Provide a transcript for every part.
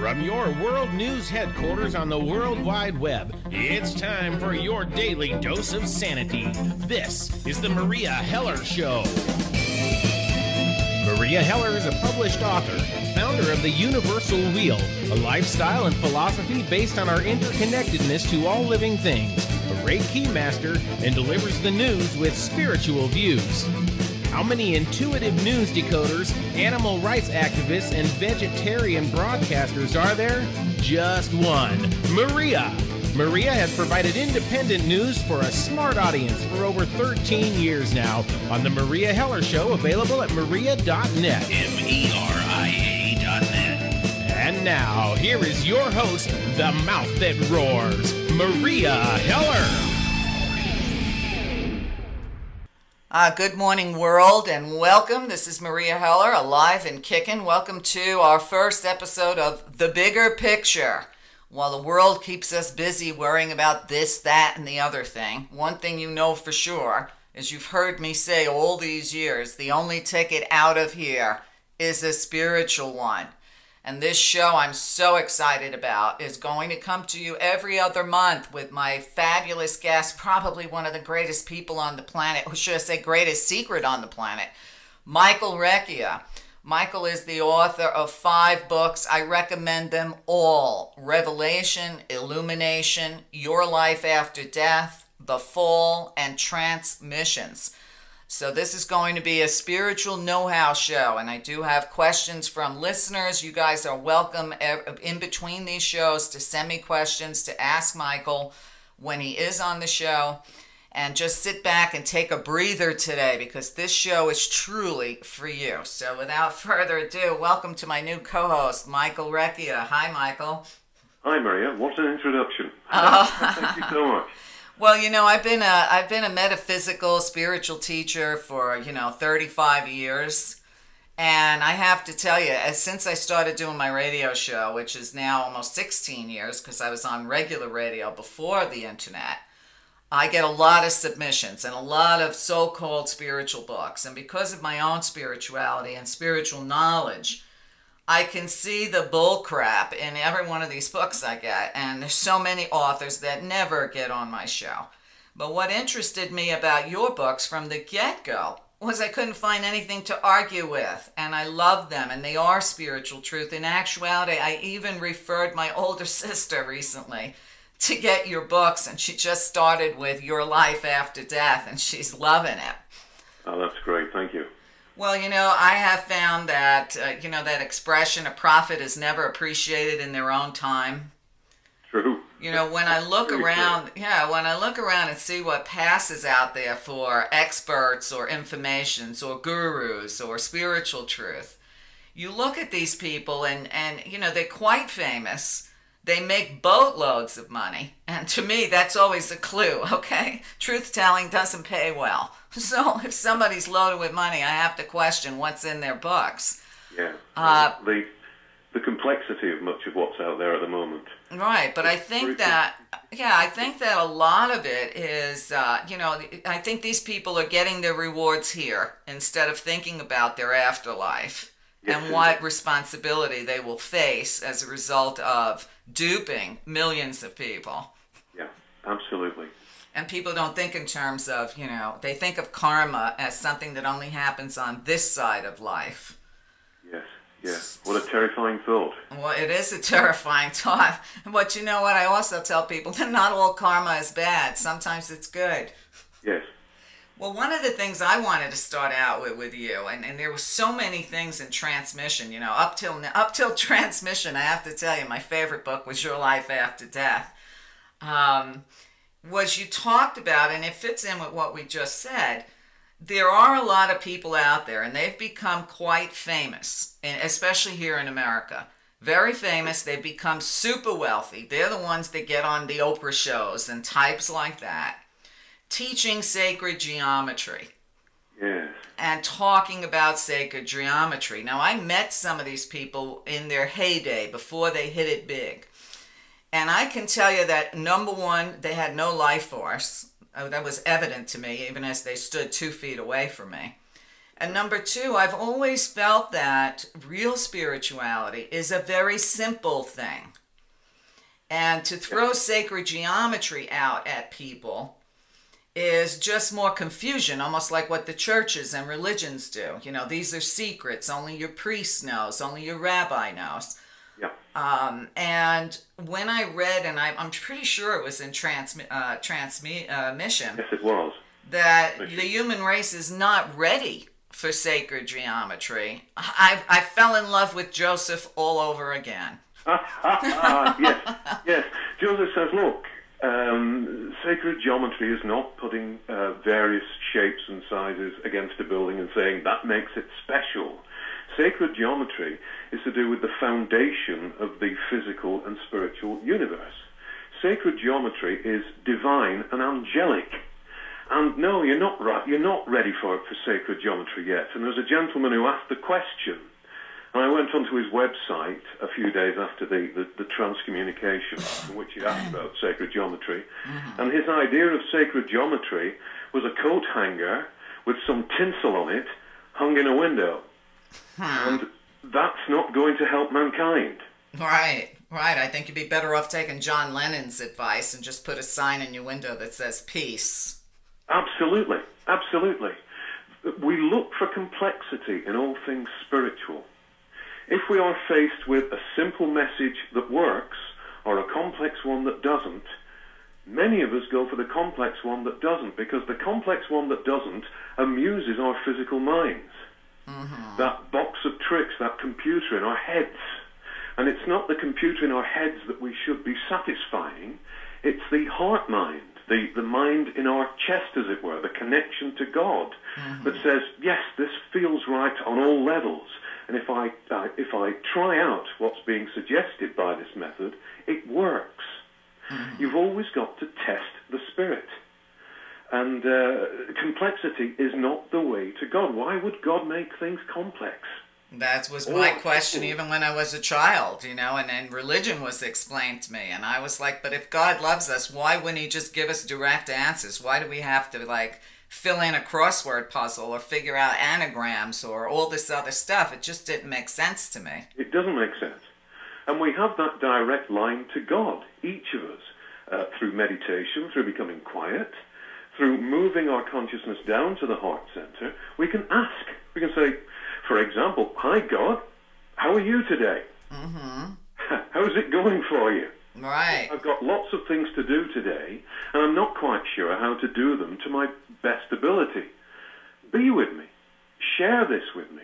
From your world news headquarters on the World Wide Web, it's time for your daily dose of sanity. This is the Meria Heller Show. Meria Heller is a published author, founder of the Universal Wheel, a lifestyle and philosophy based on our interconnectedness to all living things, a Reiki master, and delivers the news with spiritual views. How many intuitive news decoders, animal rights activists, and vegetarian broadcasters are there? Just one, Meria. Meria has provided independent news for a smart audience for over 13 years now on the Meria Heller Show, available at meria.net. MERIA.net. And now, here is your host, the mouth that roars, Meria Heller. Good morning, world, and welcome. This is Meria Heller, alive and kicking. Welcome to our first episode of The Bigger Picture. While the world keeps us busy worrying about this, that, and the other thing, one thing you know for sure, as you've heard me say all these years, the only ticket out of here is a spiritual one. And this show I'm so excited about is going to come to you every other month with my fabulous guest, probably one of the greatest people on the planet, or should I say greatest secret on the planet, Michael Reccia. Michael is the author of 5 books. I recommend them all: Revelation, Illumination, Your Life After Death, The Fall, and Transmissions. So this is going to be a spiritual know-how show, and I do have questions from listeners. You guys are welcome in between these shows to send me questions to ask Michael when he is on the show. And just sit back and take a breather today, because this show is truly for you. So without further ado, welcome to my new co-host, Michael Reccia. Hi, Michael. Hi, Meria. What an introduction. Thank you so much. Well, you know, I've been a metaphysical spiritual teacher for 35 years, and I have to tell you, since I started doing my radio show, which is now almost 16 years, because I was on regular radio before the internet, I get a lot of submissions and a lot of so-called spiritual books, and because of my own spirituality and spiritual knowledge, I can see the bull crap in every one of these books I get, and there's so many authors that never get on my show. But what interested me about your books from the get-go was I couldn't find anything to argue with, and I love them, and they are spiritual truth. In actuality, I even referred my older sister recently to get your books, and she just started with Your Life After Death, and she's loving it. Oh, that's great. Thank you. Well, I have found that, that expression, a prophet is never appreciated in their own time. True. When I look around, when I look around and see what passes out there for experts or informations or gurus or spiritual truth, you look at these people and they're quite famous. They make boatloads of money. And to me, that's always a clue, okay? Truth-telling doesn't pay well. So if somebody's loaded with money, I have to question what's in their books. Yeah. The complexity of much of what's out there at the moment. Right, but I think that a lot of it is, I think these people are getting their rewards here instead of thinking about their afterlife. Yes, and what responsibility they will face as a result of duping millions of people. Yeah, absolutely. And people don't think in terms of, they think of karma as something that only happens on this side of life. Yes. What a terrifying thought. Well, it is a terrifying thought. But you know what? I also tell people that not all karma is bad. Sometimes it's good. Yes. Well, one of the things I wanted to start out with you, and there were so many things in Transmission, up till Transmission, I have to tell you, my favorite book was Your Life After Death, was you talked about, and it fits in with what we just said, there are a lot of people out there, and they've become quite famous, especially here in America. Very famous. They've become super wealthy. They're the ones that get on the Oprah shows and types like that, teaching sacred geometry. Yes. And talking about sacred geometry. Now, I met some of these people in their heyday before they hit it big. And I can tell you that, number one, they had no life force. That was evident to me, even as they stood 2 feet away from me. And number two, I've always felt that real spirituality is a very simple thing. And to throw sacred geometry out at people is just more confusion, almost like what the churches and religions do. You know, these are secrets. Only your priest knows. Only your rabbi knows. Yeah. And when I read, and I'm pretty sure it was in Transmission, Yes, it was. that the human race is not ready for sacred geometry. I fell in love with Joseph all over again. Yes. Joseph says, look, sacred geometry is not putting various shapes and sizes against a building and saying that makes it special. Sacred geometry is to do with the foundation of the physical and spiritual universe. Sacred geometry is divine and angelic. And no, you're not right. You're not ready for sacred geometry yet. And there was a gentleman who asked the question, and I went onto his website a few days after the transcommunication in which he asked about sacred geometry. And his idea of sacred geometry was a coat hanger with some tinsel on it hung in a window. And that's not going to help mankind. Right. I think you'd be better off taking John Lennon's advice and just put a sign in your window that says peace. Absolutely. We look for complexity in all things spiritual. If we are faced with a simple message that works or a complex one that doesn't, many of us go for the complex one that doesn't, because the complex one that doesn't amuses our physical minds. That box of tricks, that computer in our heads. And it's not the computer in our heads that we should be satisfying, it's the heart mind, the mind in our chest, as it were, the connection to God that says, yes, this feels right on all levels. And if I try out what's being suggested by this method, it works. You've always got to test the spirit. And complexity is not the way to God. Why would God make things complex? That was my question even when I was a child, you know, and then religion was explained to me. And I was like, but if God loves us, why wouldn't he just give us direct answers? Why do we have to, like, fill in a crossword puzzle or figure out anagrams or all this other stuff? It just didn't make sense to me. It doesn't make sense. And we have that direct line to God, each of us, through meditation, through becoming quiet, through moving our consciousness down to the heart center. We can ask. We can say, for example, hi God, how are you today? How's it going for you? Right. I've got lots of things to do today, and I'm not quite sure how to do them to my best ability. Be with me. Share this with me.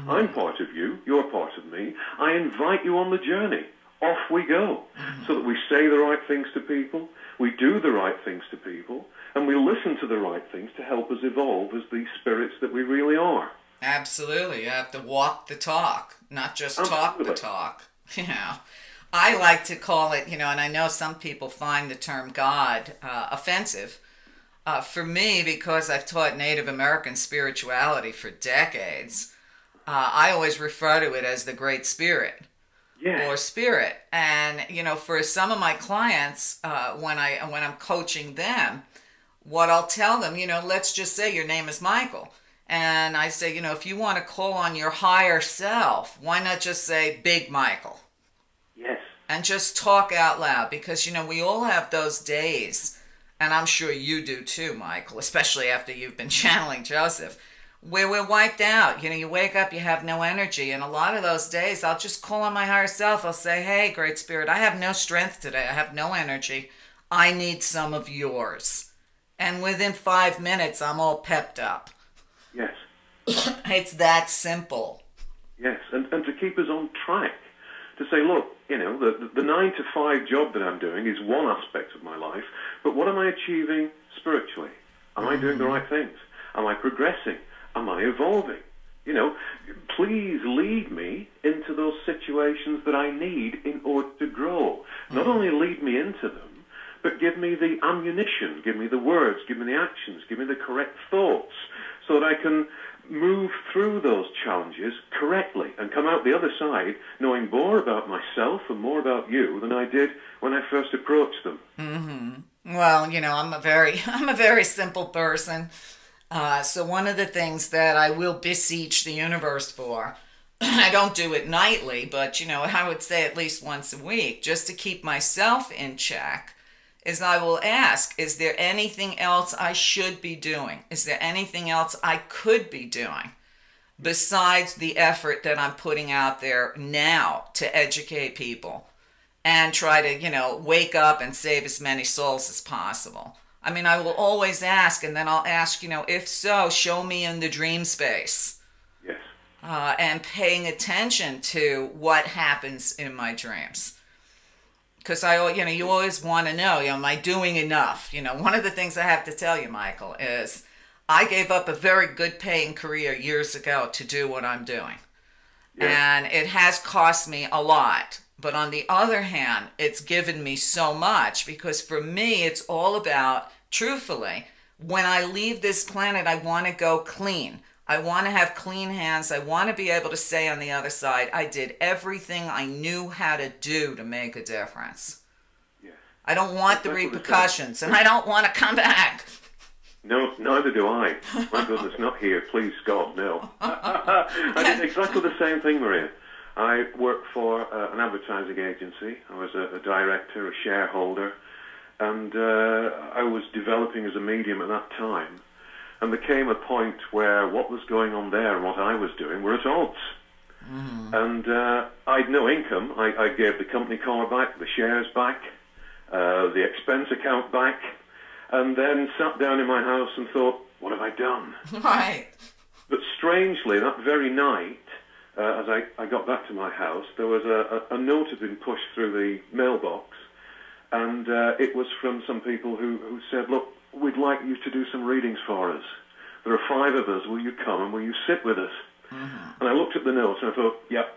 I'm part of you. You're part of me. I invite you on the journey. Off we go. So that we say the right things to people, we do the right things to people, and we listen to the right things to help us evolve as the spirits that we really are. Absolutely. You have to walk the talk, not just talk the talk. You know, I like to call it, you know, and I know some people find the term God offensive. For me, because I've taught Native American spirituality for decades, I always refer to it as the Great Spirit. Or spirit. And, you know, for some of my clients, when I'm coaching them, what I'll tell them, you know, let's just say your name is Michael. And I say, you know, if you want to call on your higher self, why not just say Big Michael? Yes. And just talk out loud, because, you know, we all have those days, and I'm sure you do too, Michael, especially after you've been channeling Joseph, where we're wiped out. You know, you wake up, you have no energy. And a lot of those days, I'll just call on my higher self. I'll say, hey, Great Spirit, I have no strength today. I have no energy. I need some of yours. And within 5 minutes, I'm all pepped up. Yes. It's that simple. Yes, and to keep us on track. To say, look, you know, the 9 to 5 job that I'm doing is one aspect of my life, but what am I achieving spiritually? Am I doing the right things? Am I progressing? Am I evolving? You know, please lead me into those situations that I need in order to grow. Not only lead me into them, but give me the ammunition, give me the words, give me the actions, give me the correct thoughts, so that I can move through those challenges correctly and come out the other side knowing more about myself and more about you than I did when I first approached them. Well, you know, I'm a very simple person. So one of the things that I will beseech the universe for, I don't do it nightly, but I would say at least once a week, just to keep myself in check, is I will ask, is there anything else I should be doing? Is there anything else I could be doing besides the effort that I'm putting out there now to educate people and try to, wake up and save as many souls as possible? I mean, I will always ask, and then I'll ask, if so, show me in the dream space. Yes. And paying attention to what happens in my dreams. Because you always want to know, am I doing enough? One of the things I have to tell you, Michael, is I gave up a very good paying career years ago to do what I'm doing. Yes. And it has cost me a lot. But on the other hand, it's given me so much, because for me, it's all about, truthfully, when I leave this planet, I want to go clean. I want to have clean hands. I want to be able to say on the other side, I did everything I knew how to do to make a difference. Yes. I don't want the repercussions, and I don't want to come back. No, neither do I. My goodness, not here. Please, God, no. I did exactly the same thing, Maria. I worked for an advertising agency. I was a director, a shareholder, and I was developing as a medium at that time. And there came a point where what was going on there and what I was doing were at odds. Mm-hmm. And I'd no income. I gave the company car back, the shares back, the expense account back, and then sat down in my house and thought, what have I done? Right. But strangely, that very night, as I got back to my house, there was a note had been pushed through the mailbox, and it was from some people who said, look, we'd like you to do some readings for us. There are 5 of us. Will you come and will you sit with us? Mm-hmm. And I looked at the note and I thought, yep,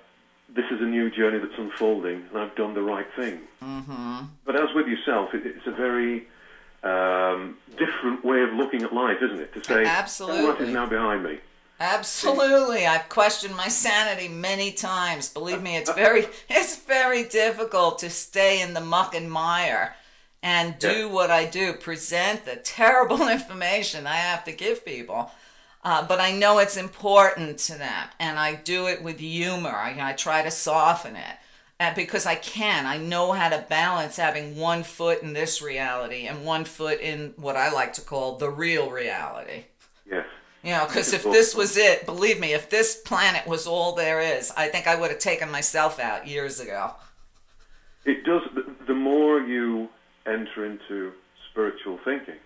this is a new journey that's unfolding, and I've done the right thing. Mm-hmm. But as with yourself, it's a very different way of looking at life, isn't it? To say, absolutely, what is now behind me? Absolutely. I've questioned my sanity many times. Believe me, it's very difficult to stay in the muck and mire and do what I do, present the terrible information I have to give people. But I know it's important to them, and I do it with humor. I try to soften it. And because I can. I know how to balance having one foot in this reality and one foot in what I like to call the real reality. Yes. Because if this was it, believe me, if this planet was all there is, I think I would have taken myself out years ago. It does. The more you enter into spiritual thinking,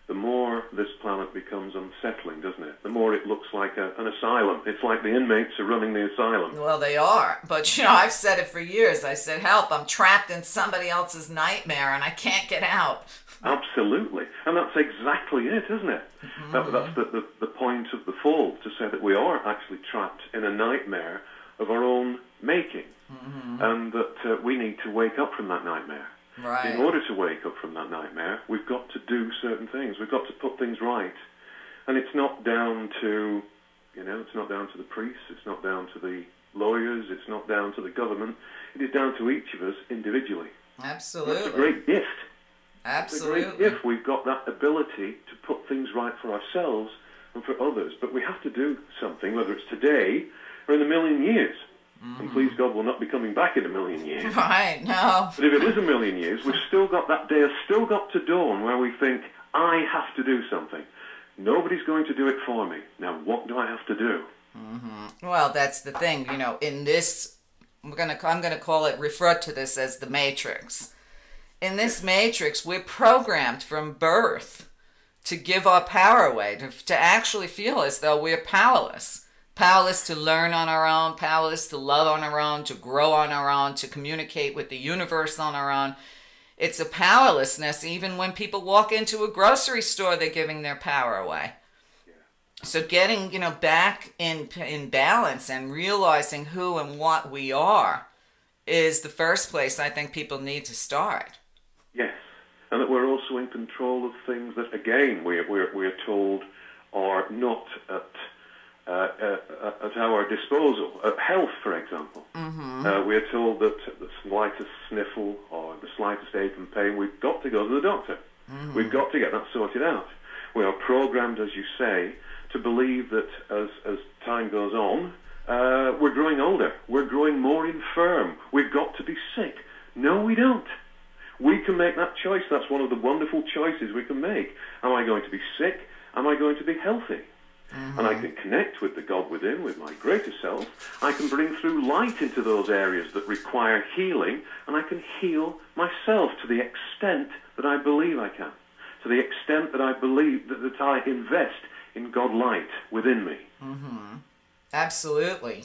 the more this planet becomes unsettling, doesn't it? The more it looks like an asylum. It's like the inmates are running the asylum. Well, they are. But, I've said it for years. I said, help, I'm trapped in somebody else's nightmare and I can't get out. Absolutely. And that's exactly it, isn't it? Mm-hmm. That's the point of the fall, to say that we are actually trapped in a nightmare of our own making. Mm-hmm. And that we need to wake up from that nightmare. Right. In order to wake up from that nightmare, we've got to do certain things. We've got to put things right. And it's not down to, it's not down to the priests, it's not down to the lawyers, it's not down to the government. It is down to each of us individually. Absolutely. That's a great gift. Absolutely. It's a great gift. We've got that ability to put things right for ourselves and for others. But we have to do something, whether it's today or in a million years. Mm-hmm. And please God, we'll not be coming back in a million years. Right, no. But if it is a million years, we've still got that day has still got to dawn where we think, I have to do something. Nobody's going to do it for me. Now, what do I have to do? Mm-hmm. Well, that's the thing. In this, I'm going to refer to this as the Matrix. In this Matrix, we're programmed from birth to give our power away, to actually feel as though we're powerless. Powerless to learn on our own, powerless to love on our own, to grow on our own, to communicate with the universe on our own. It's a powerlessness. Even when people walk into a grocery store, they're giving their power away. Yeah. So getting, back in balance and realizing who and what we are is the first place I think people need to start. Yes, and that we're also in control of things that, again, we're told are not at our disposal. Health, for example. Mm-hmm. We're told that the slightest sniffle or the slightest ache and pain, we've got to go to the doctor. Mm-hmm. We've got to get that sorted out. We are programmed, as you say, to believe that as time goes on, we're growing older, we're growing more infirm, we've got to be sick. No, we don't. We can make that choice. That's one of the wonderful choices we can make. Am I going to be sick? Am I going to be healthy? And I can connect with the God within, with my greater self. I can bring through light into those areas that require healing, and I can heal myself to the extent that I believe I can, to the extent that I believe that I invest in God light within me. Absolutely.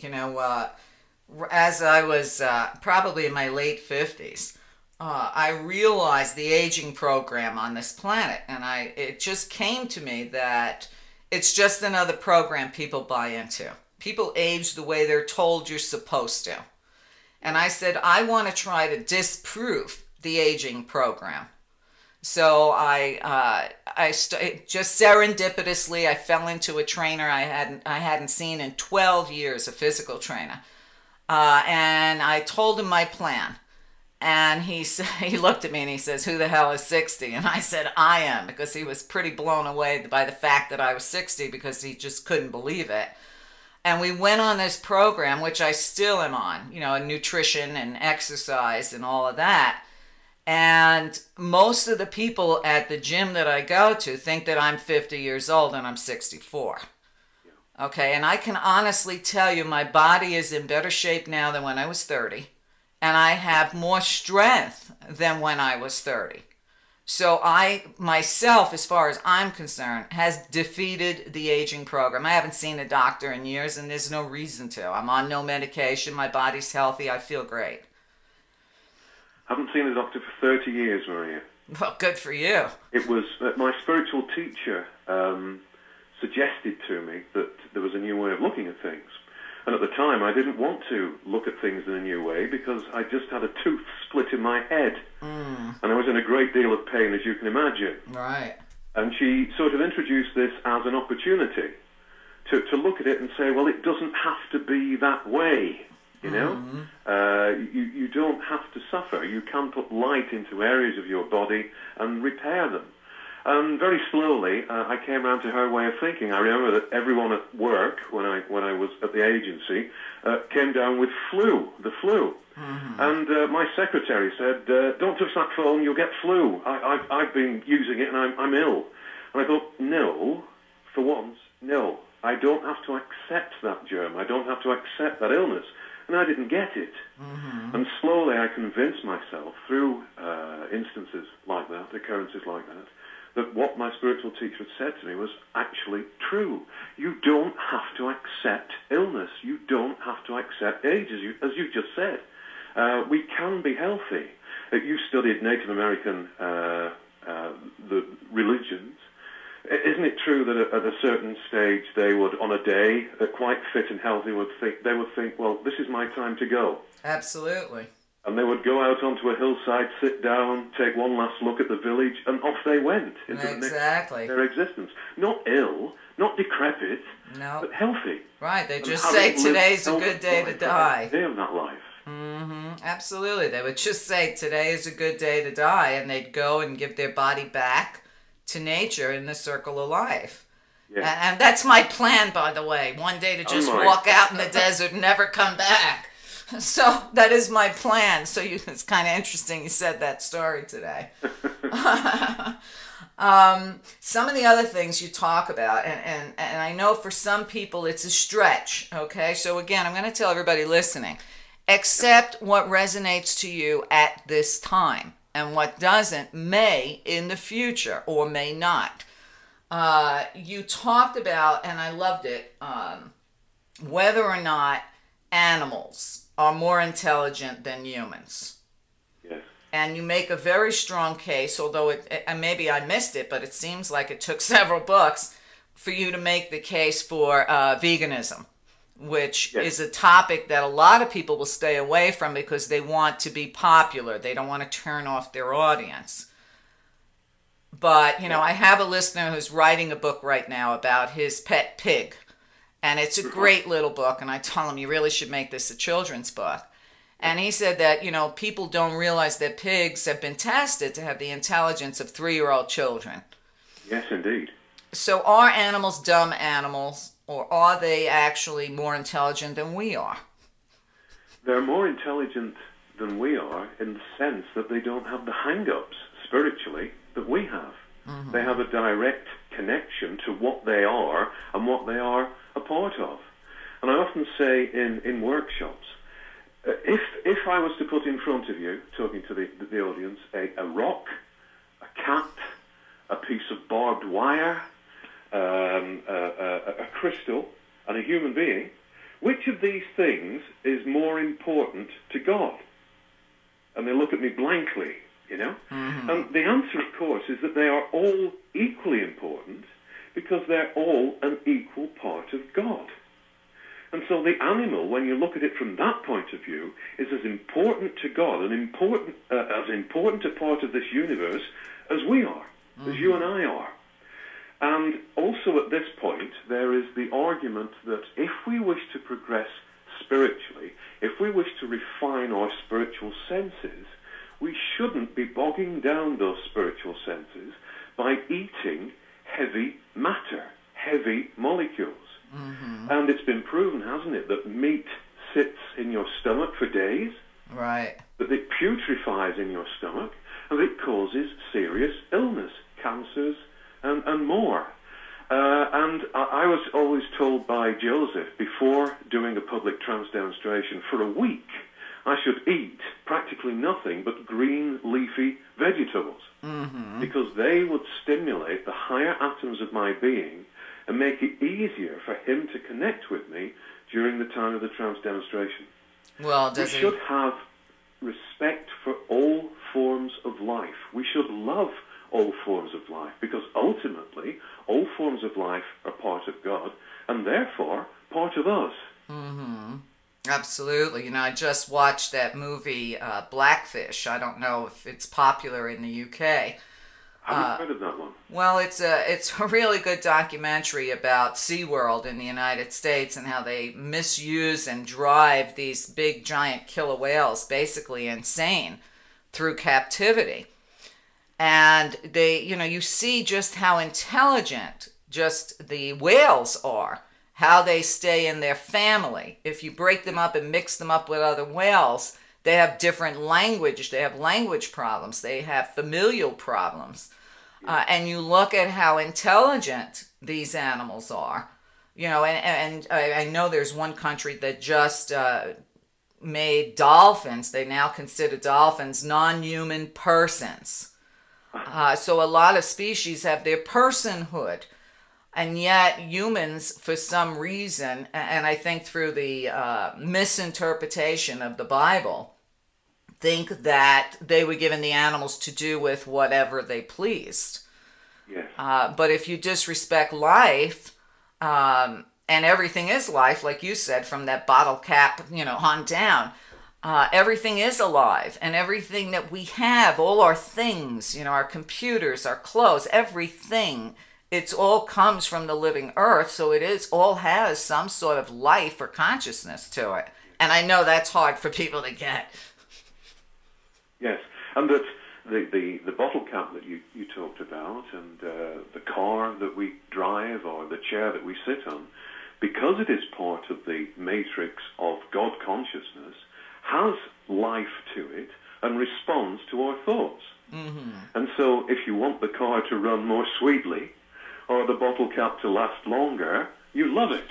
As I was probably in my late 50s, I realized the aging program on this planet, and it just came to me that it's just another program people buy into. People age the way they're told you're supposed to. And I said, I want to try to disprove the aging program. So just serendipitously, I fell into a trainer I hadn't seen in 12 years, a physical trainer. And I told him my plan. And he looked at me and he says, who the hell is 60? And I said, I am, because he was pretty blown away by the fact that I was 60, because he just couldn't believe it. And we went on this program, which I still am on, nutrition and exercise and all of that. And most of the people at the gym that I go to think that I'm 50 years old and I'm 64. Okay, and I can honestly tell you my body is in better shape now than when I was 30. And I have more strength than when I was 30. So I, myself, as far as I'm concerned, has defeated the aging program. I haven't seen a doctor in years, and there's no reason to. I'm on no medication. My body's healthy. I feel great. Haven't seen a doctor for 30 years, Meria. Well, good for you. It was my spiritual teacher suggested to me that there was a new way of looking at things. And at the time, I didn't want to look at things in a new way because I just had a tooth split in my head. And I was in a great deal of pain, as you can imagine. Right. And she sort of introduced this as an opportunity to look at it and say, well, it doesn't have to be that way, you know? You don't have to suffer. You can put light into areas of your body and repair them. And very slowly, I came around to her way of thinking. I remember that everyone at work, when I was at the agency, came down with the flu. And my secretary said, don't touch that phone, you'll get flu. I've been using it and I'm ill. And I thought, no, for once, no. I don't have to accept that germ. I don't have to accept that illness. And I didn't get it. And slowly I convinced myself through instances like that, occurrences like that what my spiritual teacher had said to me was actually true. You don't have to accept illness. You don't have to accept age, as you just said. We can be healthy. You studied Native American the religions. Isn't it true that at a certain stage they would, on a day, quite fit and healthy, they would think, well, this is my time to go. Absolutely. And they would go out onto a hillside, sit down, take one last look at the village, and off they went into the next their existence. Not ill, not decrepit, but healthy. Right, they just say today's a good day to die. Day of that life. Absolutely, they would just say today is a good day to die, and they'd go and give their body back to nature in the circle of life. Yes. And that's my plan, by the way. One day to just walk out in the desert and never come back. So that is my plan. So it's kind of interesting you said that story today. Some of the other things you talk about, and I know for some people it's a stretch, okay? So again, I'm going to tell everybody listening, accept what resonates to you at this time, and what doesn't may in the future or may not. You talked about, and I loved it, whether or not animals are more intelligent than humans. Yes. And you make a very strong case, although maybe I missed it, but it seems like it took several books for you to make the case for veganism, which is a topic that a lot of people will stay away from because they want to be popular. They don't want to turn off their audience. But, I have a listener who's writing a book right now about his pet pig. And it's a great little book, and I tell him, you really should make this a children's book. And he said that, people don't realize that pigs have been tested to have the intelligence of 3-year-old children. Yes, indeed. So are animals dumb animals, or are they actually more intelligent than we are? They're more intelligent than we are in the sense that they don't have the hang-ups spiritually that we have. Mm-hmm. They have a direct connection to what they are and what they are a part of. And I often say in workshops, if I was to put in front of you, talking to the audience, a rock, a cat, a piece of barbed wire, a crystal, and a human being, which of these things is more important to God? And they look at me blankly, you know? Mm-hmm. And the answer, of course, is that they are all equally important because they're all an equal part of God. And so the animal, when you look at it from that point of view, is as important to God, as important a part of this universe as we are, as you and I are. And also at this point, there is the argument that if we wish to progress spiritually, if we wish to refine our spiritual senses, we shouldn't be bogging down those spiritual senses by eating heavy matter, heavy molecules. Mm-hmm. And it's been proven, hasn't it, that meat sits in your stomach for days, right? That it putrefies in your stomach, and it causes serious illness, cancers, and more. And I was always told by Joseph, before doing a public trance demonstration, for a week I should eat practically nothing but green, leafy vegetables, mm-hmm. because they would stimulate the higher atoms of my being and make it easier for him to connect with me during the time of the trance demonstration. Well, we should have respect for all forms of life. We should love all forms of life, because ultimately all forms of life are part of God and therefore part of us. Mm-hmm. Absolutely. You know, I just watched that movie Blackfish. I don't know if it's popular in the UK. I haven't heard of that one. Well, it's a really good documentary about SeaWorld in the United States and how they misuse and drive these big giant killer whales basically insane through captivity. And they, you know, you see just how intelligent just the whales are, how they stay in their family. If you break them up and mix them up with other whales, they have different language. They have language problems. They have familial problems. And you look at how intelligent these animals are. You know, and I know there's one country that just made dolphins. They now consider dolphins non-human persons. So a lot of species have their personhood. And yet humans, for some reason, and I think through the misinterpretation of the Bible, think that they were given the animals to do with whatever they pleased. Yes. But if you disrespect life, and everything is life, like you said, from that bottle cap, you know, on down, everything is alive, and everything that we have, all our things, you know, our computers, our clothes, everything, it's all comes from the living earth, so it is all has some sort of life or consciousness to it. And I know that's hard for people to get. Yes, and that the bottle cap that you talked about, and the car that we drive or the chair that we sit on, because it is part of the matrix of God consciousness, has life to it and responds to our thoughts. Mm-hmm. And so if you want the car to run more sweetly or the bottle cap to last longer, you love it.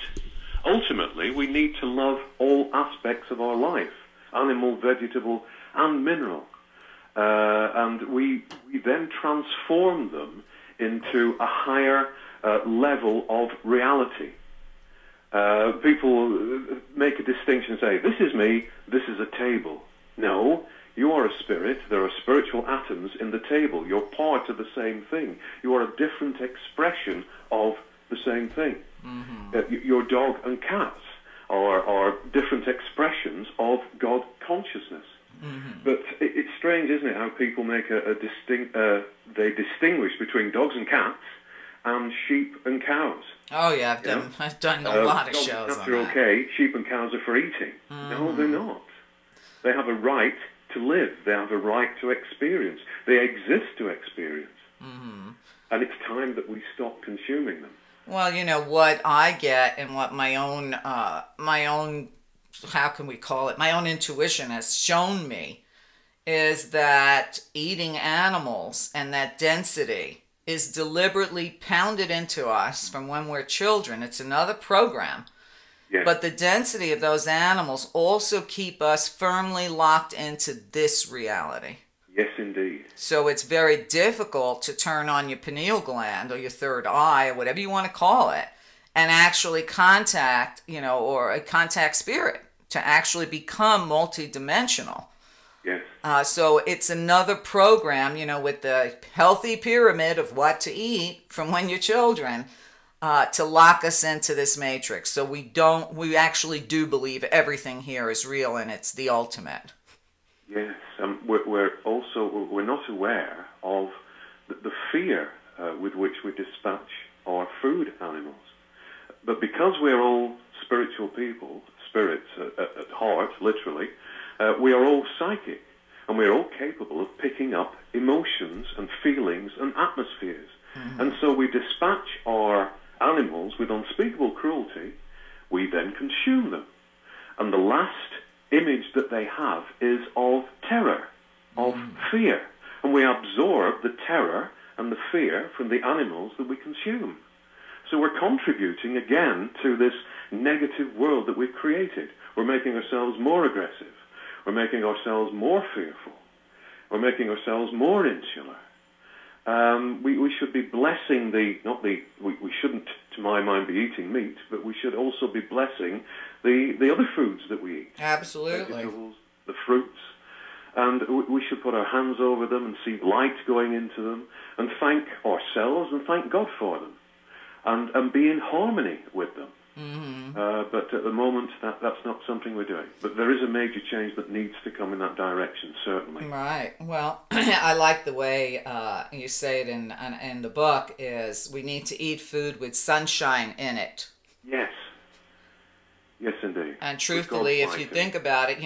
Ultimately, we need to love all aspects of our life, animal, vegetable, and mineral. And we then transform them into a higher level of reality. People make a distinction and say, this is me, this is a table. No, you are a spirit. There are spiritual atoms in the table. You're part of the same thing. You are a different expression of the same thing. Mm-hmm. Your dog and cats are different expressions of God consciousness. Mm-hmm. But it's strange, isn't it, how people make they distinguish between dogs and cats and sheep and cows. Oh yeah, I've done a lot of shows on that. Dogs and cats are okay. Sheep and cows are for eating. Mm-hmm. No, they're not. They have a right to live. They have a right to experience. They exist to experience. Mm-hmm. And it's time that we stop consuming them. Well, you know what I get, and what my own, how can we call it? My own intuition has shown me is that eating animals and that density is deliberately pounded into us from when we're children. It's another program. Yes. But the density of those animals also keep us firmly locked into this reality. Yes, indeed. So it's very difficult to turn on your pineal gland or your third eye or whatever you want to call it and actually contact, or a contact spirit to actually become multidimensional. Yes. So it's another program, with the healthy pyramid of what to eat from when you're children, to lock us into this matrix. So we actually do believe everything here is real and it's the ultimate. Yes. We're not aware of the fear with which we dispatch our food animals. But because we're all spiritual people, spirits at heart, literally, we are all psychic. And we're all capable of picking up emotions and feelings and atmospheres. Mm-hmm. And so we dispatch our animals with unspeakable cruelty. We then consume them. And the last image that they have is of terror, of fear. And we absorb the terror and the fear from the animals that we consume. So we're contributing again to this negative world that we've created. We're making ourselves more aggressive. We're making ourselves more fearful. We're making ourselves more insular. We should be blessing we shouldn't, to my mind, be eating meat, but we should also be blessing the other foods that we eat. Absolutely. Vegetables, the fruits. And we should put our hands over them and see light going into them and thank ourselves and thank God for them and be in harmony with them. Mm-hmm. But at the moment, that's not something we're doing. But there is a major change that needs to come in that direction, certainly. Right. Well, I like the way you say it in the book, is we need to eat food with sunshine in it. Yes. Yes, indeed. And truthfully, if you think about it,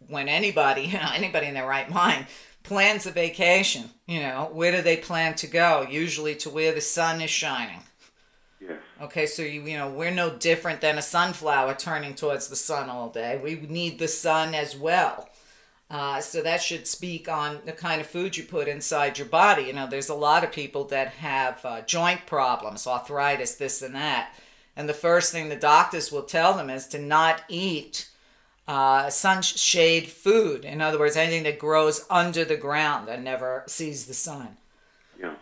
when anybody in their right mind plans a vacation, where do they plan to go? Usually to where the sun is shining. Yes. Okay, so we're no different than a sunflower turning towards the sun all day. We need the sun as well. So that should speak on the kind of food you put inside your body. There's a lot of people that have joint problems, arthritis, this and that. And the first thing the doctors will tell them is to not eat sunshade food. In other words, anything that grows under the ground and never sees the sun. Yeah.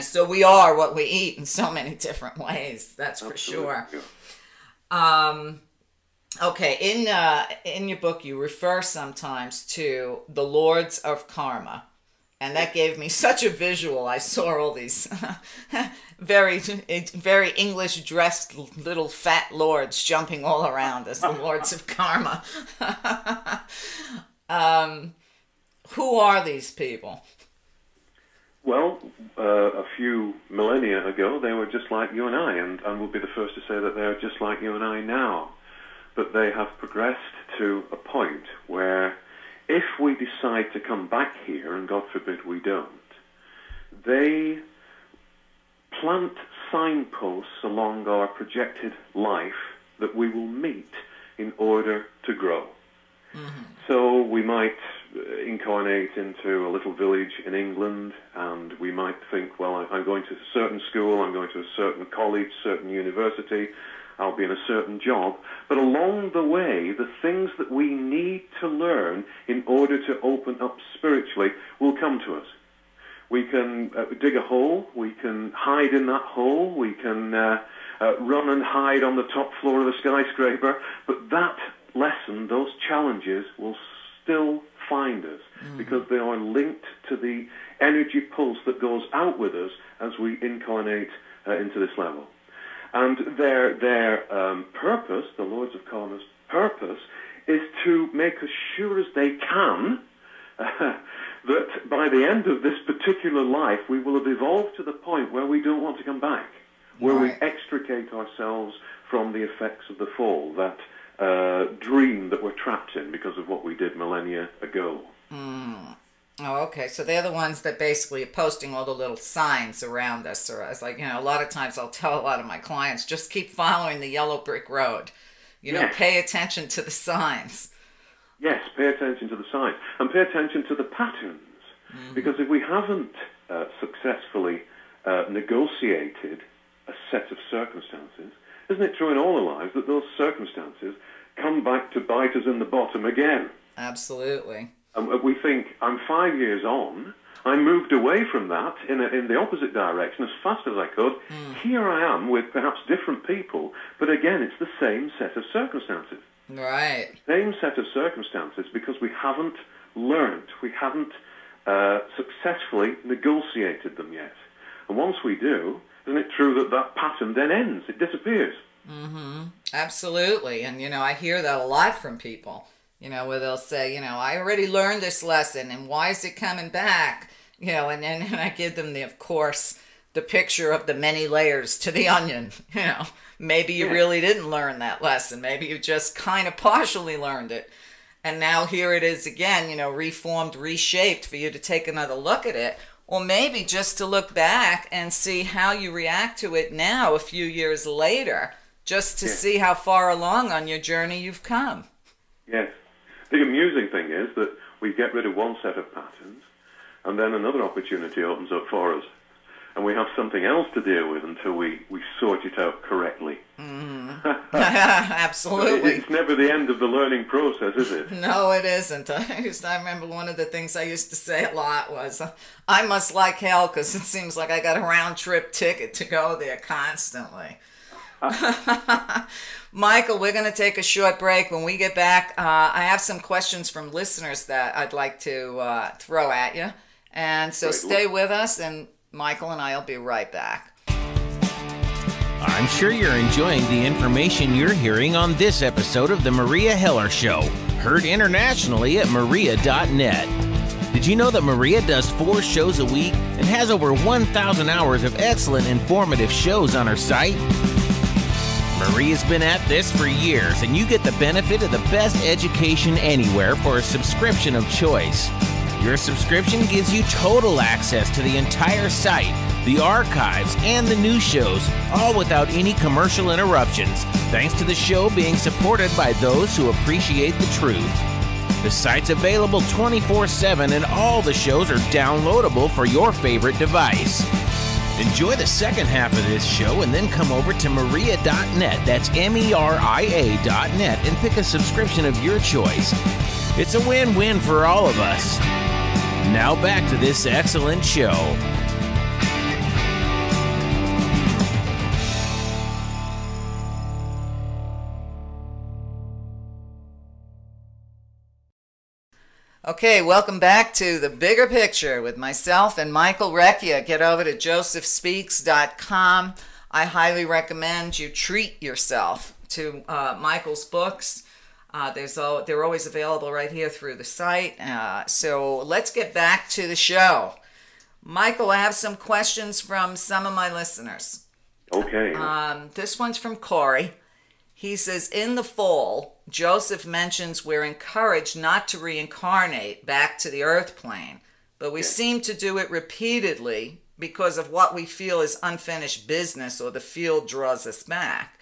So we are what we eat in so many different ways. That's for sure. Yeah. Okay, in your book, you refer sometimes to the Lords of Karma, and that gave me such a visual. I saw all these very, very English dressed little fat lords jumping all around as the Lords of Karma. Who are these people? Well, a few millennia ago, they were just like you and I, and we'll be the first to say that they're just like you and I now. But they have progressed to a point where if we decide to come back here, and God forbid we don't, they plant signposts along our projected life that we will meet in order to grow. Mm-hmm. So we might incarnate into a little village in England, and we might think, well, I'm going to a certain school, I'm going to a certain college, certain university, I'll be in a certain job. But along the way, the things that we need to learn in order to open up spiritually will come to us. We can dig a hole, we can hide in that hole, we can run and hide on the top floor of a skyscraper, but that lesson, those challenges will still find us because they are linked to the energy pulse that goes out with us as we incarnate into this level. And their purpose, the Lords of Karma's purpose, is to make as sure as they can that by the end of this particular life we will have evolved to the point where we don't want to come back, where we extricate ourselves from the effects of the fall, that dream that we're trapped in because of what we did millennia ago. Oh, okay. So they're the ones that basically are posting all the little signs around us. Or it's like, a lot of times I'll tell a lot of my clients, just keep following the yellow brick road. Yes. Pay attention to the signs. Yes, pay attention to the signs and pay attention to the patterns. Because if we haven't successfully negotiated a set of circumstances, isn't it true in all our lives that those circumstances come back to bite us in the bottom again? Absolutely. And we think, I'm 5 years on, I moved away from that in the opposite direction as fast as I could. Here I am with perhaps different people, but again, it's the same set of circumstances. Right. Same set of circumstances because we haven't learned, we haven't successfully negotiated them yet. And once we do, isn't it true that that pattern then ends? It disappears. Absolutely. And, I hear that a lot from people, where they'll say, I already learned this lesson and why is it coming back? And then I give them, of course, the picture of the many layers to the onion. Maybe you really didn't learn that lesson. Maybe you just kind of partially learned it. And now here it is again, reformed, reshaped for you to take another look at it. Or maybe just to look back and see how you react to it now a few years later, just to see how far along on your journey you've come. Yes. The amusing thing is that we get rid of one set of patterns and then another opportunity opens up for us. And we have something else to deal with until we sort it out correctly. Absolutely. It's never the end of the learning process, is it? No, it isn't. I remember one of the things I used to say a lot was, I must like hell because it seems like I got a round-trip ticket to go there constantly. Michael, we're going to take a short break. When we get back, I have some questions from listeners that I'd like to throw at you. And so stay with us, and Michael and I will be right back. I'm sure you're enjoying the information you're hearing on this episode of the Meria Heller Show, heard internationally at Meria.net. Did you know that Meria does 4 shows a week and has over 1,000 hours of excellent informative shows on her site? Maria's been at this for years, and you get the benefit of the best education anywhere for a subscription of choice. Your subscription gives you total access to the entire site, the archives, and the new shows, all without any commercial interruptions, thanks to the show being supported by those who appreciate the truth. The site's available 24/7, and all the shows are downloadable for your favorite device. Enjoy the second half of this show and then come over to Meria.net, that's Meria.net, and pick a subscription of your choice. It's a win-win for all of us. Now back to this excellent show. Okay, welcome back to The Bigger Picture with myself and Michael Reccia. Get over to josephspeaks.com. I highly recommend you treat yourself to Michael's books. They're always available right here through the site. So let's get back to the show. Michael, I have some questions from some of my listeners. Okay. This one's from Corey. He says, in the fall, Joseph mentions we're encouraged not to reincarnate back to the earth plane, but we seem to do it repeatedly because of what we feel is unfinished business or the field draws us back.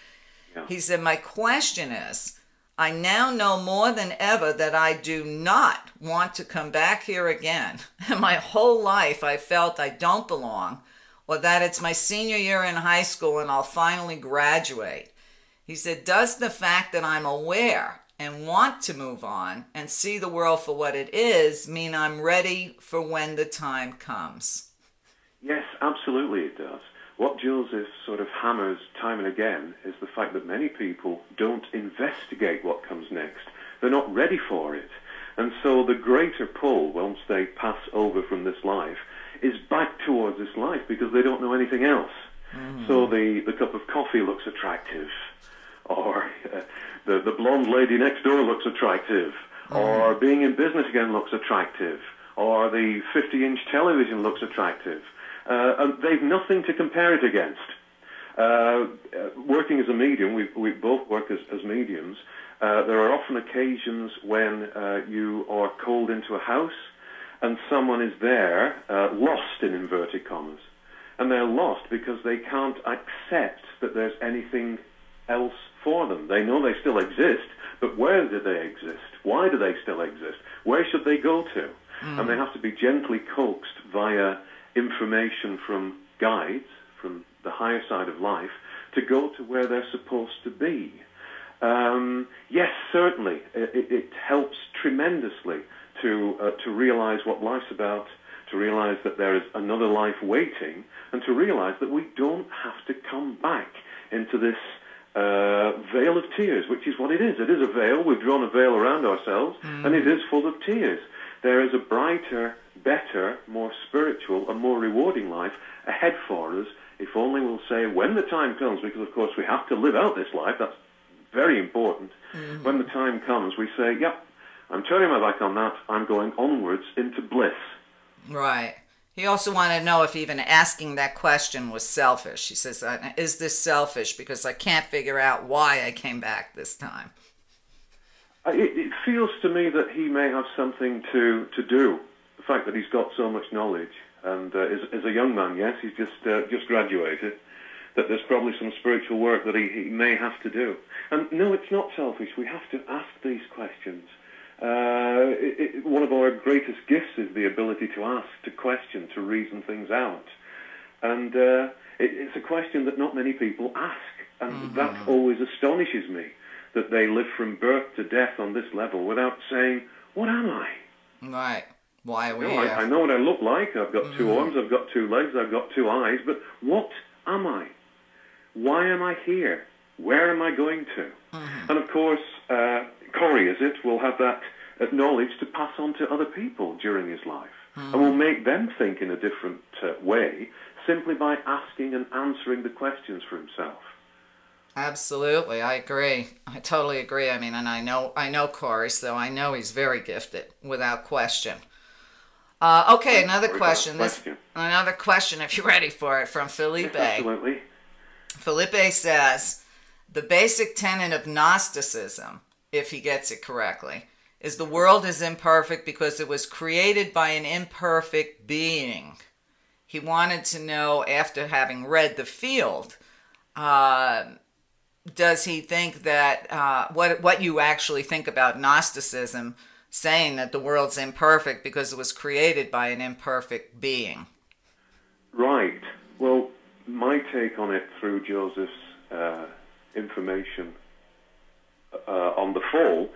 Yeah. He said, my question is, I now know more than ever that I do not want to come back here again. And my whole life I felt I don't belong, or that it's my senior year in high school and I'll finally graduate. He said, does the fact that I'm aware and want to move on and see the world for what it is mean I'm ready for when the time comes? Yes, absolutely it does. What Joseph sort of hammers time and again is the fact that many people don't investigate what comes next. They're not ready for it. And so the greater pull, once they pass over from this life, is back towards this life because they don't know anything else. So the cup of coffee looks attractive, or the blonde lady next door looks attractive, or being in business again looks attractive, or the 50-inch television looks attractive. And they've nothing to compare it against. Working as a medium, we both work as mediums, there are often occasions when you are called into a house and someone is there, lost in inverted commas. And they're lost because they can't accept that there's anything else for them. They know they still exist, but where do they exist? Why do they still exist? Where should they go to? And they have to be gently coaxed via information from guides, from the higher side of life, to go to where they're supposed to be. Yes, certainly, it helps tremendously to realize what life's about, to realize that there is another life waiting, and to realize that we don't have to come back into this veil of tears, which is what it is. It is a veil. We've drawn a veil around ourselves, and it is full of tears. There is a brighter, better, more spiritual, and more rewarding life ahead for us, if only we'll say, when the time comes, because of course we have to live out this life, that's very important. When the time comes, we say, yep, I'm turning my back on that, I'm going onwards into bliss. Right. He also wanted to know if even asking that question was selfish. He says, is this selfish? Because I can't figure out why I came back this time. It feels to me that he may have something to do. The fact that he's got so much knowledge, and is a young man, yes, he's just graduated, that there's probably some spiritual work that he may have to do. And no, it's not selfish. We have to ask these questions. One of our greatest gifts is the ability to ask, to question, to reason things out. And it's a question that not many people ask. And that always astonishes me, that they live from birth to death on this level without saying, what am I? Right. Why are we here? I know what I look like. I've got two arms, I've got two legs, I've got two eyes. But what am I? Why am I here? Where am I going to? And of course, Corey, is it, will have that knowledge to pass on to other people during his life. And will make them think in a different way simply by asking and answering the questions for himself. Absolutely, I agree. I totally agree. I mean, and I know Corey, so I know he's very gifted, without question. Okay, another question. Another question, if you're ready for it, from Felipe. Yes, absolutely. Felipe says, the basic tenet of Gnosticism, if he gets it correctly, is the world is imperfect because it was created by an imperfect being. He wanted to know, after having read The Field, does he think that, what you actually think about Gnosticism, saying that the world's imperfect because it was created by an imperfect being? Right. Well, my take on it through Joseph's information on the fall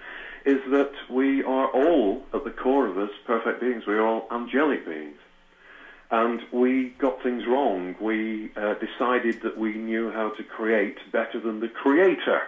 is that we are all, at the core of us, perfect beings. We are all angelic beings. And we got things wrong. We decided that we knew how to create better than the Creator.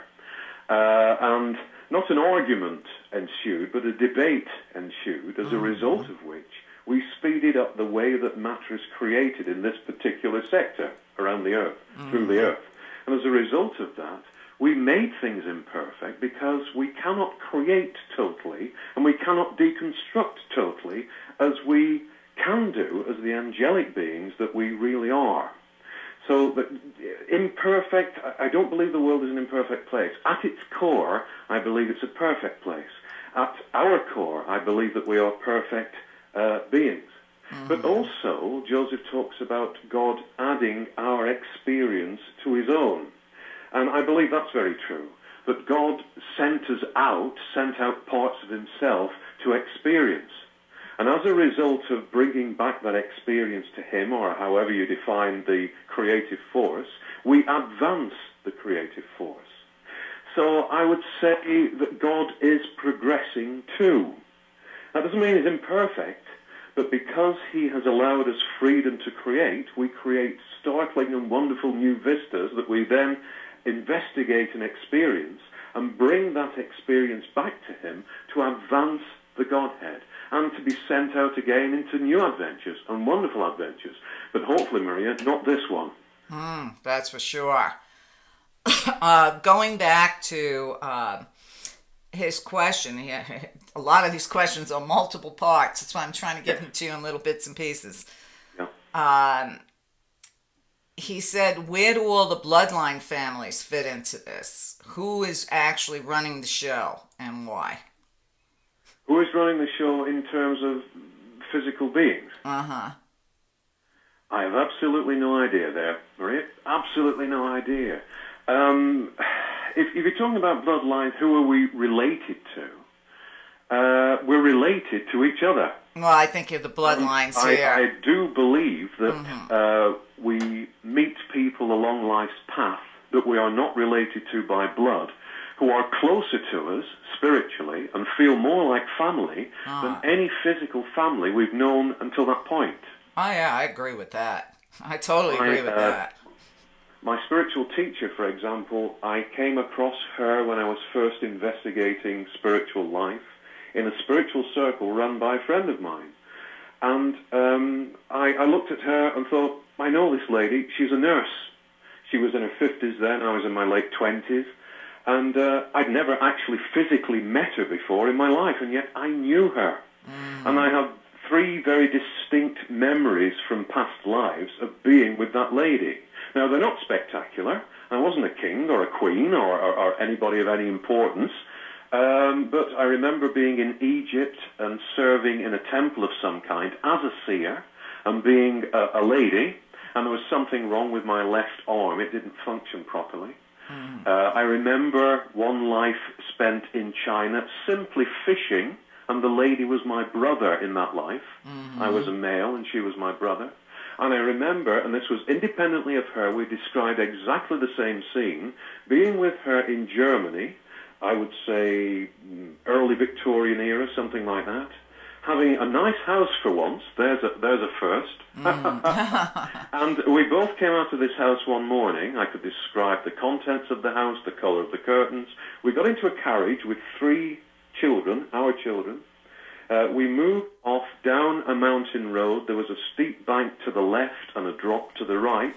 And not an argument ensued, but a debate ensued, as a result of which we speeded up the way that matter is created in this particular sector around the Earth, through the Earth. And as a result of that, we made things imperfect because we cannot create totally and we cannot deconstruct totally as we can do as the angelic beings that we really are. So that imperfect, I don't believe the world is an imperfect place. At its core, I believe it's a perfect place. At our core, I believe that we are perfect beings. But also, Joseph talks about God adding our experience to his own. And I believe that's very true. That God sent out parts of himself to experience. And as a result of bringing back that experience to him, or however you define the creative force, we advance the creative force. So I would say that God is progressing too. That doesn't mean he's imperfect, but because he has allowed us freedom to create, we create startling and wonderful new vistas that we then investigate and experience and bring that experience back to him to advance the Godhead and to be sent out again into new adventures and wonderful adventures. But hopefully, Maria, not this one. That's for sure. Going back to his question, a lot of these questions are multiple parts. That's why I'm trying to give them to you in little bits and pieces. Yeah. He said, where do all the bloodline families fit into this? Who is actually running the show and why? Who is running the show in terms of physical beings? Uh-huh. I have absolutely no idea there, Maria. Absolutely no idea. If you're talking about bloodlines, who are we related to? We're related to each other. Well, I think you're the bloodlines here. I do believe that we meet people along life's path that we are not related to by blood, who are closer to us spiritually and feel more like family than any physical family we've known until that point. Oh, yeah, I agree with that. I totally agree with that. My spiritual teacher, for example, I came across her when I was first investigating spiritual life in a spiritual circle run by a friend of mine. And I looked at her and thought, I know this lady. She's a nurse. She was in her 50s then. I was in my late 20s. And I'd never actually physically met her before in my life, and yet I knew her. And I have 3 very distinct memories from past lives of being with that lady. Now, they're not spectacular. I wasn't a king or a queen or anybody of any importance. But I remember being in Egypt and serving in a temple of some kind as a seer and being a lady, and there was something wrong with my left arm. It didn't function properly. I remember one life spent in China simply fishing, and the lady was my brother in that life. I was a male and she was my brother. And I remember, and this was independently of her, we described exactly the same scene, being with her in Germany, I would say early Victorian era, something like that, having a nice house for once. There's a first. And we both came out of this house one morning. I could describe the contents of the house, the color of the curtains. We got into a carriage with 3 children, our children. We moved off down a mountain road. There was a steep bank to the left and a drop to the right.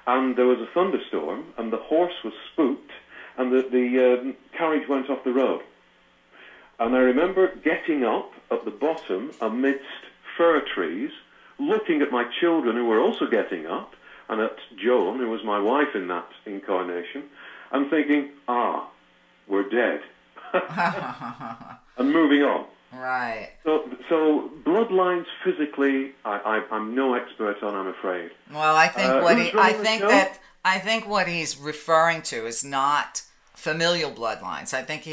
And there was a thunderstorm, and the horse was spooked, and the carriage went off the road. And I remember getting up at the bottom amidst fir trees, looking at my children who were also getting up, and at Joan, who was my wife in that incarnation, and thinking, we're dead. And moving on. Right. So bloodlines physically, I'm no expert on, I'm afraid. Well, I think what he's referring to is not familial bloodlines. I think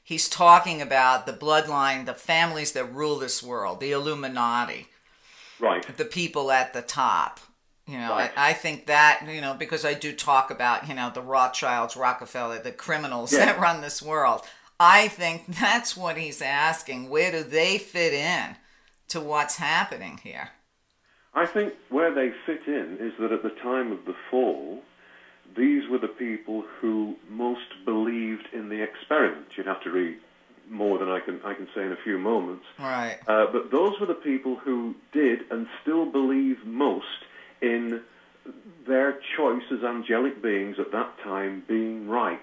he's talking about the bloodline, the families that rule this world, the Illuminati. Right. The people at the top. You know, right. I think that, because I do talk about, the Rothschilds, Rockefeller, the criminals that run this world. I think that's what he's asking. Where do they fit in to what's happening here? I think where they fit in is that at the time of the fall, these were the people who most believed in the experiment. You'd have to read more than I can say in a few moments. Right. But those were the people who did and still believe most in their choice as angelic beings at that time being right.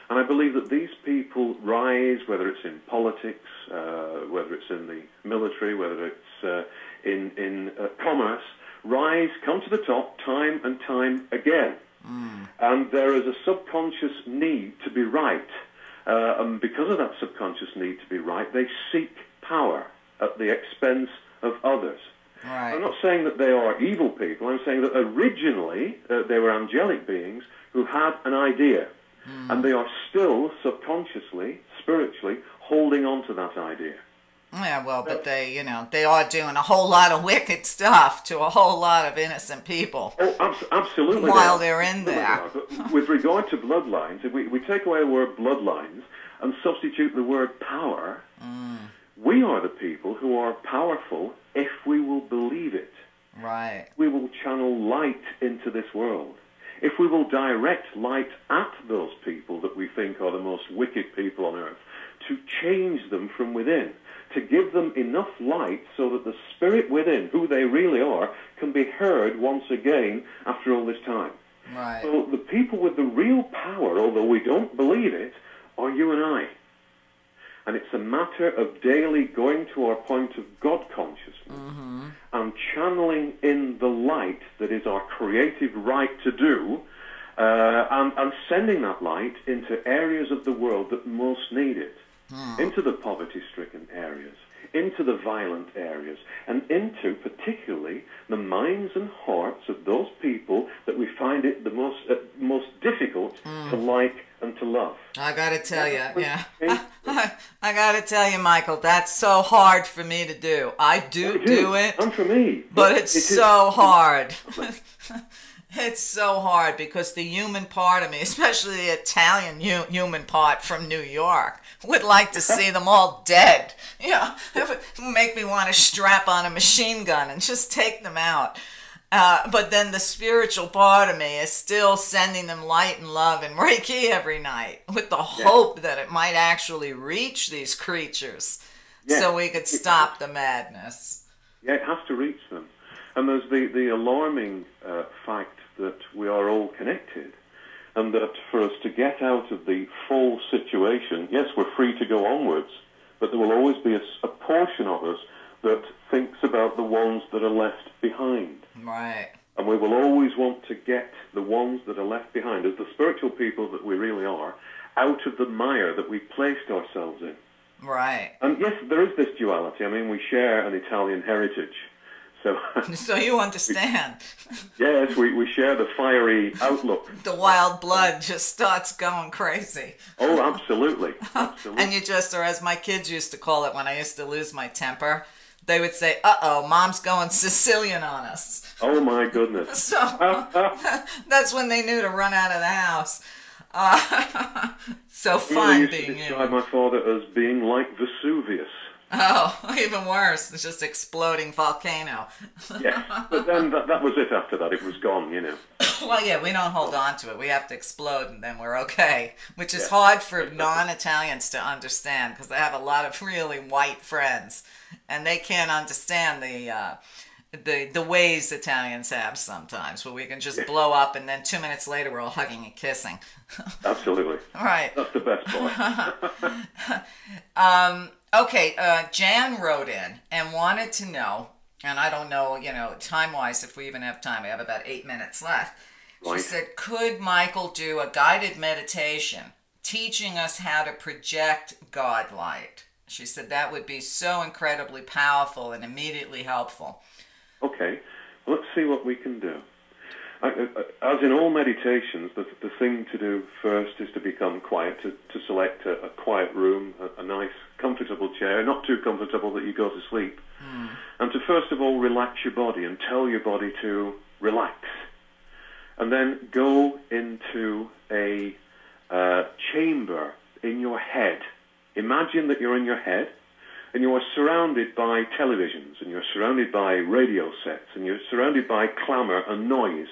And I believe that these people rise, whether it's in politics, whether it's in the military, whether it's in commerce, rise, come to the top time and time again. And there is a subconscious need to be right. And because of that subconscious need to be right, they seek power at the expense of others. Right. I'm not saying that they are evil people. I'm saying that originally they were angelic beings who had an idea. And they are still subconsciously, spiritually, holding on to that idea. Yeah, well, but they are doing a whole lot of wicked stuff to a whole lot of innocent people. Oh, absolutely. While they're in there. But with regard to bloodlines, if we take away the word bloodlines and substitute the word power, we are the people who are powerful if we will believe it. Right. We will channel light into this world. If we will direct light at those people that we think are the most wicked people on earth, to change them from within, to give them enough light so that the spirit within, who they really are, can be heard once again after all this time. Right. So the people with the real power, although we don't believe it, are you and I. And it's a matter of daily going to our point of God consciousness and channeling in the light that is our creative right to do, and sending that light into areas of the world that most need it, into the poverty-stricken areas, into the violent areas and into particularly the minds and hearts of those people that we find it the most difficult to like and to love. I gotta tell you, yeah. I gotta tell you, Michael, that's so hard for me to do. I do it. And for me. But it's so hard. It's so hard because the human part of me, especially the Italian human part from New York, would like to see them all dead. You know, it would make me want to strap on a machine gun and just take them out. But then the spiritual part of me is still sending them light and love and Reiki every night with the hope that it might actually reach these creatures so we could stop the madness. Yeah, it has to reach them. And there's the alarming fact that we are all connected, and that for us to get out of the false situation, yes, we're free to go onwards, but there will always be a portion of us that thinks about the ones that are left behind. Right. And we will always want to get the ones that are left behind, as the spiritual people that we really are, out of the mire that we placed ourselves in. Right. And yes, there is this duality. I mean, we share an Italian heritage. So you understand. Yes, we share the fiery outlook. The wild blood just starts going crazy. Oh, absolutely. Absolutely. And you just, or as my kids used to call it when I used to lose my temper, they would say, uh-oh, Mom's going Sicilian on us. Oh, my goodness. So that's when they knew to run out of the house. So fun being you. I describe my father as being like Vesuvius. Oh, even worse. It's just exploding volcano. Yes, but then that was it after that. It was gone, you know. Well, yeah, we don't hold on to it. We have to explode and then we're okay, which is hard for non-Italians to understand because they have a lot of really white friends and they can't understand the ways Italians have sometimes where we can just blow up and then 2 minutes later we're all hugging and kissing. Absolutely. Right. That's the best part. Okay, Jan wrote in and wanted to know, and I don't know, time-wise, if we even have time. We have about 8 minutes left. Right. She said, could Michael do a guided meditation teaching us how to project God light? She said that would be so incredibly powerful and immediately helpful. Okay, let's see what we can do. As in all meditations, the thing to do first is to become quiet, to select a quiet room, a nice, comfortable chair, not too comfortable that you go to sleep, and to first of all relax your body and tell your body to relax. And then go into a chamber in your head. Imagine that you're in your head, and you are surrounded by televisions, and you're surrounded by radio sets, and you're surrounded by clamor and noise.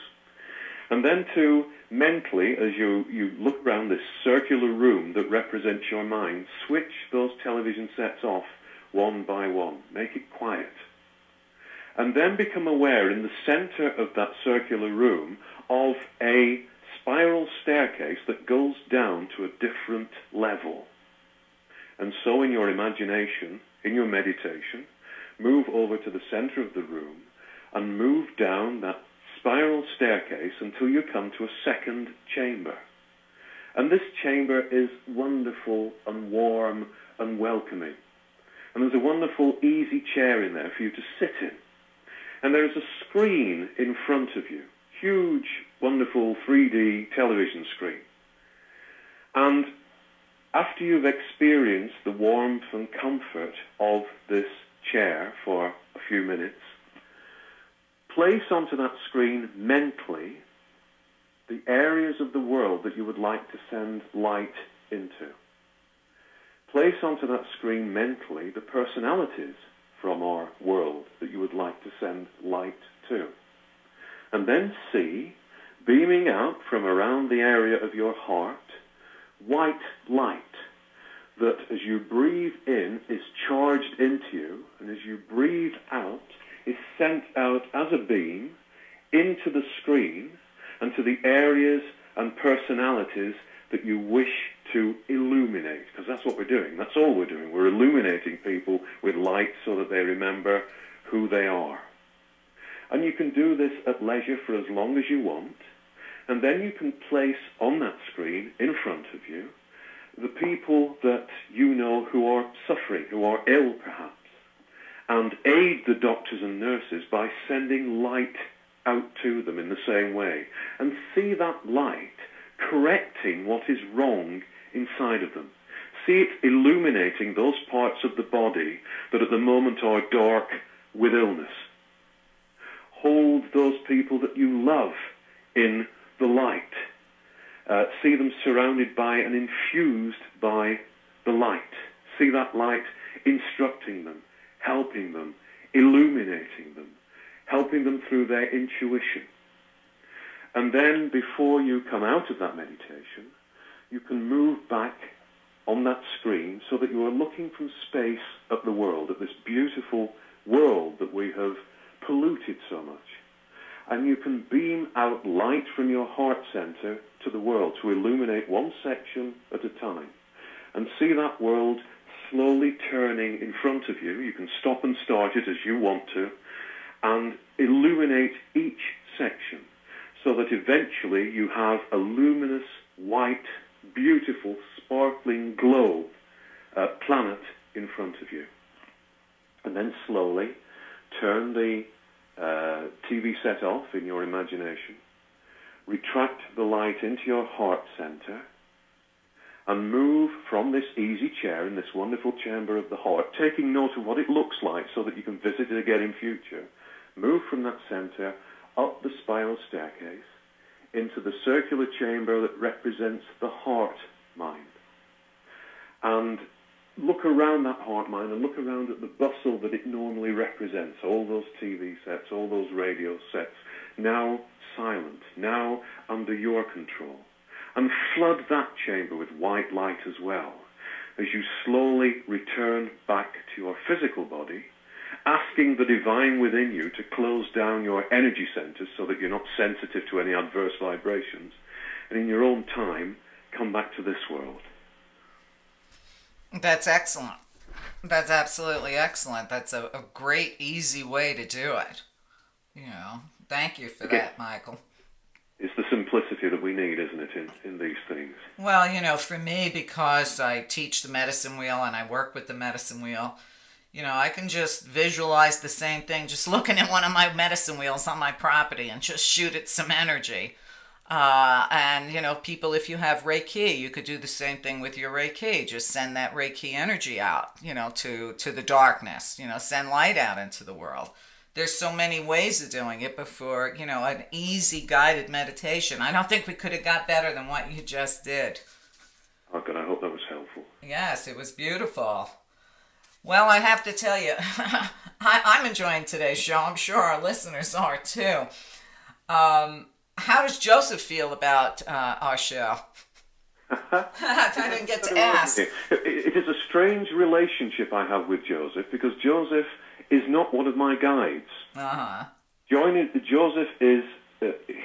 And then to mentally, as you look around this circular room that represents your mind, switch those television sets off one by one. Make it quiet. And then become aware in the center of that circular room of a spiral staircase that goes down to a different level. And so in your imagination, in your meditation, move over to the center of the room and move down that spiral staircase until you come to a second chamber. And this chamber is wonderful and warm and welcoming. And there's a wonderful easy chair in there for you to sit in. And there is a screen in front of you, huge, wonderful 3D television screen. And after you've experienced the warmth and comfort of this chair for a few minutes, place onto that screen mentally the areas of the world that you would like to send light into. Place onto that screen mentally the personalities from our world that you would like to send light to. And then see, beaming out from around the area of your heart, white light that as you breathe in is charged into you, and as you breathe out is sent out as a beam into the screen and to the areas and personalities that you wish to illuminate, because that's what we're doing. That's all we're doing. We're illuminating people with light so that they remember who they are. And you can do this at leisure for as long as you want, and then you can place on that screen in front of you the people that you know who are suffering, who are ill perhaps, and aid the doctors and nurses by sending light out to them in the same way, and see that light correcting what is wrong inside of them. See it illuminating those parts of the body that at the moment are dark with illness. Hold those people that you love in the light. See them surrounded by and infused by the light. See that light instructing them, helping them, illuminating them, helping them through their intuition. And then before you come out of that meditation, you can move back on that screen so that you are looking from space at the world, at this beautiful world that we have polluted so much. And you can beam out light from your heart center to the world to illuminate one section at a time. And see that world slowly turning in front of you. You can stop and start it as you want to, and illuminate each section so that eventually you have a luminous, white, beautiful, sparkling globe planet in front of you. And then slowly turn the TV set off in your imagination, retract the light into your heart center, and move from this easy chair in this wonderful chamber of the heart, taking note of what it looks like so that you can visit it again in future. Move from that center up the spiral staircase into the circular chamber that represents the heart mind. And look around that heart mind and look around at the bustle that it normally represents. All those TV sets, all those radio sets, now silent, now under your control. And flood that chamber with white light as well, as you slowly return back to your physical body, asking the divine within you to close down your energy centers so that you're not sensitive to any adverse vibrations, and in your own time, come back to this world. That's excellent. That's absolutely excellent. That's a great, easy way to do it. You know, thank you for that, Michael. It's the simplicity that we need, isn't it, in these things? Well, you know, for me, because I teach the medicine wheel and I work with the medicine wheel, you know, I can just visualize the same thing, just looking at one of my medicine wheels on my property and just shoot it some energy. And, you know, people, if you have Reiki, you could do the same thing with your Reiki. Just send that Reiki energy out, you know, to the darkness, you know, send light out into the world. There's so many ways of doing it, but for, you know, an easy guided meditation, I don't think we could have got better than what you just did. Oh, God, I hope that was helpful. Yes, it was beautiful. Well, I have to tell you, I'm enjoying today's show. I'm sure our listeners are too. How does Joseph feel about our show? I didn't get to ask. It is a strange relationship I have with Joseph, because Joseph is not one of my guides. Uh-huh. Joseph is,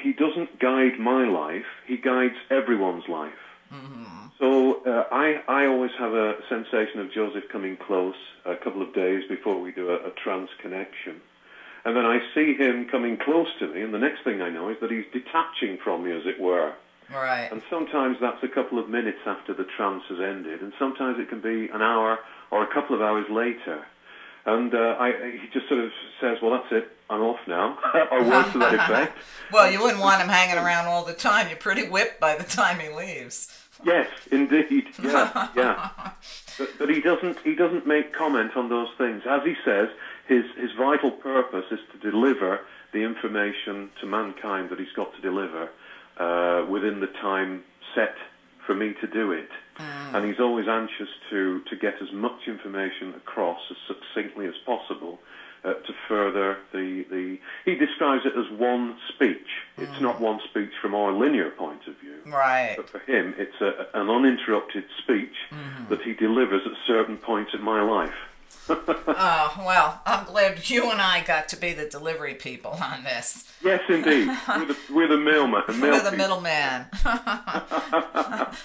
he doesn't guide my life, he guides everyone's life. Mm-hmm. So I always have a sensation of Joseph coming close a couple of days before we do a trance connection. And then I see him coming close to me, and the next thing I know is that he's detaching from me, as it were. Right. And sometimes that's a couple of minutes after the trance has ended, and sometimes it can be an hour or a couple of hours later. And he just sort of says, well, that's it, I'm off now, or words to that effect. Well, you wouldn't want him hanging around all the time. You're pretty whipped by the time he leaves. Yes, indeed, yeah. But he doesn't make comment on those things. As he says, his vital purpose is to deliver the information to mankind that he's got to deliver within the time set for me to do it. And he's always anxious to get as much information across as succinctly as possible to further the... He describes it as one speech. It's not one speech from our linear point of view. Right. But for him, it's an uninterrupted speech that he delivers at certain points in my life. Well, I'm glad you and I got to be the delivery people on this. Yes, indeed. We're the mailman. We're the middleman.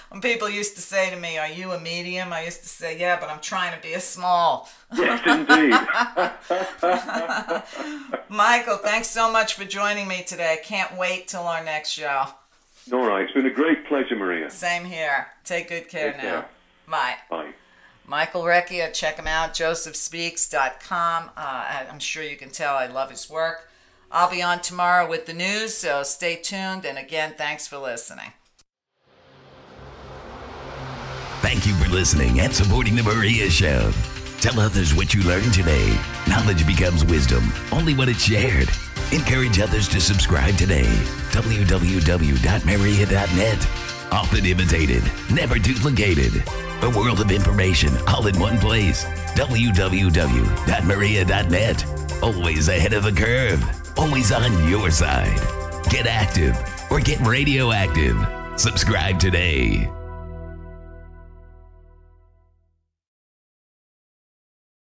When people used to say to me, are you a medium? I used to say, yeah, but I'm trying to be a small. Yes, indeed. Michael, thanks so much for joining me today. I can't wait till our next show. All right. It's been a great pleasure, Meria. Same here. Take good care now. Bye. Bye. Michael Reccia, check him out, josephspeaks.com. I'm sure you can tell I love his work. I'll be on tomorrow with the news, so stay tuned. And again, thanks for listening. Thank you for listening and supporting The Meria Show. Tell others what you learned today. Knowledge becomes wisdom only when it's shared. Encourage others to subscribe today. www.meria.net. Often imitated, never duplicated. A world of information all in one place. www.meria.net. Always ahead of the curve. Always on your side. Get active or get radioactive. Subscribe today.